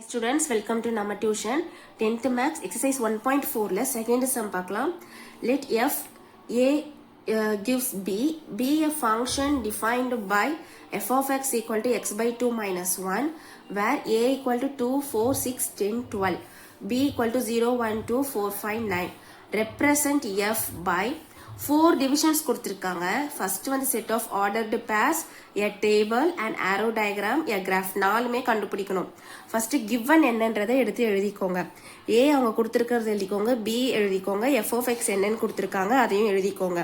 Students, welcome to Nama Tuition. 10th Max exercise 1.4 la second sum பார்க்கலாம். Let f a gives b a function defined by f of x equal to x by 2 minus 1 where a equal to 2 4 6 10 12 b equal to 0 1 2 4 5 9 represent f by 4 divisions கொடுத்திருக்காங்க. First வந்து set of ordered pairs, a table, an arrow diagram, a graph நாலுமே கண்டுபிடிக்கணும். First given என்னன்றதை எடுத்து எழுதிக்கோங்க. A அவங்க கொடுத்திருக்கிறது எழுதிக்கோங்க, B எழுதிக்கோங்க, f of x என்னன்னு கொடுத்திருக்காங்க அதையும் எழுதிக்கோங்க.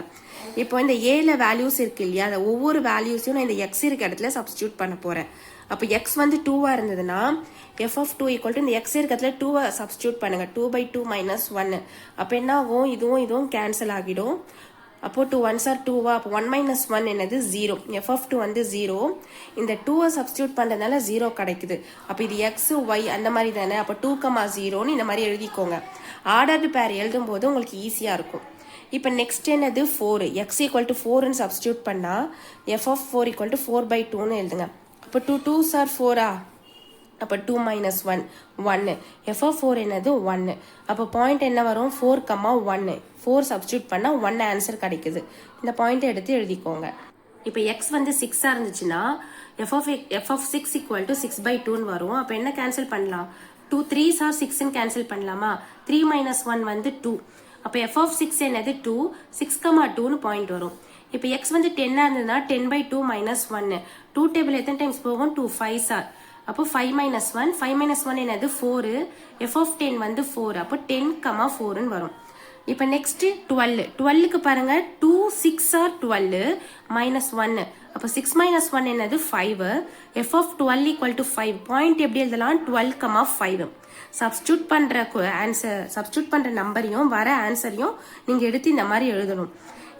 இப்போ இந்த Aல values இருக்கு இல்லையா, அந்த ஒவ்வொரு valuesயும் நான் இந்த x இருக்க இடத்துல substitute பண்ண போறேன். அப்போ x வந்து 2 இருந்ததுன்னா f of 2 equal to இந்த x இருக்கத்துல 2 substitute பண்ணுங்க. 2 by 2 minus 1. அப்போ என்ன ஆகும், இதுவும் கேன்சல் ஆகிடும். அப்போ 2 1s are 2 அப்போ 1 minus 1 என்னது 0. f of 2 வந்து 0. இந்த 2 substitute பண்றதுனால 0 கிடைக்குது. அப்போ இது x y அந்த மாதிரி தானே. அப்போ 2, 0ன்னு இந்த மாதிரி எழுதிக்கோங்க. ஆர்டர்டு பேர் எழுதும் போது உங்களுக்கு ஈஸியா இருக்கும். இப்போ நெக்ஸ்ட் என்னது 4. x equal to 4ன்னு substitute பண்ணா f of 4 equal to 4 by 2ன்னு எழுதுங்க. அப்போ 2 2s are 4 அப்போ 2 minus 1 1. f of 4 என்னது 1. அப்போ பாயிண்ட் என்ன வரும் 4, 1. 4 substitute பண்ணா 1 ஆன்சர் கிடைக்குது. இந்த பாயிண்ட் எடுத்து எழுதிக்கோங்க. இப்போ x வந்து 6 இருந்துச்சுன்னா f of 6 equal to 6 by 2ன்னு வரும். அப்போ என்ன கேன்சல் பண்ணலாம், 2 3s are 6ன்னு கேன்சல் பண்ணலாமா. 3 minus 1 வந்து 2. அப்போ f of 6 என்னது 2, 6, 2ன்னு பாயிண்ட் வரும். இப்போ x வந்து 10 இருந்ததுன்னா 10 by 2 minus 1. 2 டேபிள் எத்தனை டைம்ஸ் போகும், 2 5s are. அப்போ 5 minus 1, 5 minus 1 என்னது 4. f of 10 வந்து 4. அப்போ 10, 4ன்னு வரும். இப்போ நெக்ஸ்ட் 12. 12க்கு பாருங்க 2 6 are 12 minus 1. அப்போ 6 minus 1 என்னது 5. f of 12 equal to 5. Point எப்படி எழுதலாம், 12, 5. சப்ஸ்டியூட் பண்ற நம்பரையும் வர ஆன்சரையும் நீங்க எடுத்து இந்த மாதிரி எழுதணும்.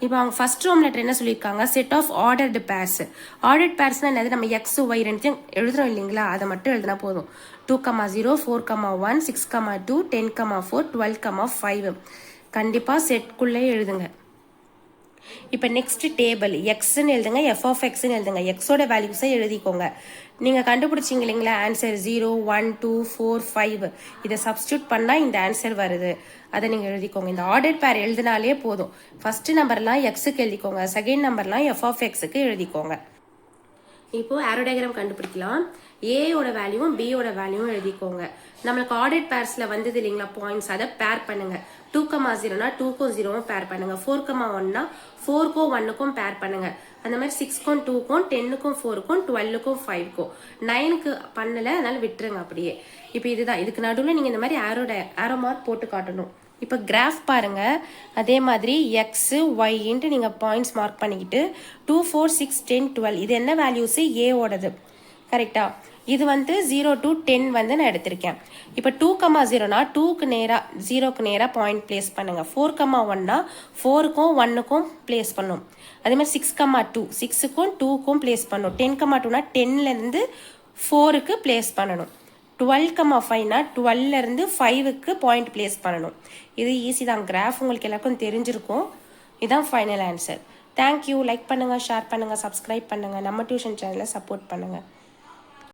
இப்போ அவங்க ஃபர்ஸ்ட் ரோம் லெட்டர் என்ன சொல்லியிருக்காங்க, set of ordered pairs. Ordered பேர்ஸ்னா என்னது, நம்ம எக்ஸ் ஒய் ரெண்டுத்தையும் எழுதுறோம் இல்லைங்களா, அதை மட்டும் எழுதினா போதும். 2, 0, 4, 1, 6, 2, 10, 4, 12, 5. கண்டிப்பா செட்குள்ளே எழுதுங்க. இப்போ நெக்ஸ்ட் டேபிள் எக்ஸ்ன்னு எழுதுங்க, எஃப் ஆஃப் எக்ஸ்ன்னு எழுதுங்க. எக்ஸோட வேல்யூஸை எழுதிக்கோங்க. நீங்கள் கண்டுபிடிச்சிங்க இல்லைங்களா ஆன்சர் 0 1 2 4 5. இதை சப்ஸ்டியூட் பண்ணால் இந்த ஆன்சர் வருது, அதை நீங்கள் எழுதிக்கோங்க. இந்த ஆர்டர் பேர் எழுதினாலே போதும். ஃபர்ஸ்ட் நம்பர்லாம் எக்ஸுக்கு எழுதிக்கோங்க, செகண்ட் நம்பர்லாம் எஃப் ஆஃப் எக்ஸுக்கு எழுதிக்கோங்க. இப்போ ஆரோ டயக்ராம் கண்டுபிடிக்கலாம். ஏயோட வேல்யூவும் பியோட வேல்யூவும் எழுதிக்கோங்க. நம்மளுக்கு ஆர்டர் பேர்ஸ்ல வந்தது இல்லைங்களா பாயிண்ட்ஸ், அதை பேர் பண்ணுங்க. 2, 0னா 2க்கும் 0வும் பேர் பண்ணுங்க. 4, 1னா 4க்கும் 1க்கும் பேர் பண்ணுங்க. அந்த மாதிரி 6க்கும் 2க்கும் 10க்கும் 4க்கும் 12க்கும் 5க்கும் 9க்கு பண்ணல, அதனால விட்டுருங்க அப்படியே. இப்போ இதுதான், இதுக்கு நடுவில் நீங்க இந்த மாதிரி ஆரோ மார்க் போட்டு காட்டணும். இப்போ கிராஃப் பாருங்க, அதே மாதிரி எக்ஸ் ஒய்ன்ட்டு நீங்கள் பாயிண்ட்ஸ் மார்க் பண்ணிக்கிட்டு 2 4 6 10 12 இது என்ன வேல்யூஸு ஏவோடது கரெக்டா. இது வந்து 0 to 10 வந்து நான் எடுத்திருக்கேன். இப்போ 2, 0னா 2க்கு நேராக 0க்கு நேராக பாயிண்ட் பிளேஸ் பண்ணுங்க. 4, 1னா 4க்கும் 1க்கும் பிளேஸ் பண்ணும். அதே மாதிரி 6, 2 6க்கும் 2க்கும் பிளேஸ் பண்ணும். 10, 2னா 10லேருந்து 4க்கு பிளேஸ் பண்ணணும். 12, 5னா 12லேருந்து 5க்கு பாயிண்ட் பிளேஸ் பண்ணணும். இது ஈஸி தான், கிராஃப் உங்களுக்கு எல்லாருக்கும் தெரிஞ்சிருக்கும். இதுதான் ஃபைனல் ஆன்சர். தேங்க்யூ. லைக் பண்ணுங்கள், ஷேர் பண்ணுங்கள், சப்ஸ்கிரைப் பண்ணுங்கள், நம்ம டியூஷன் சேனலை சப்போர்ட் பண்ணுங்கள்.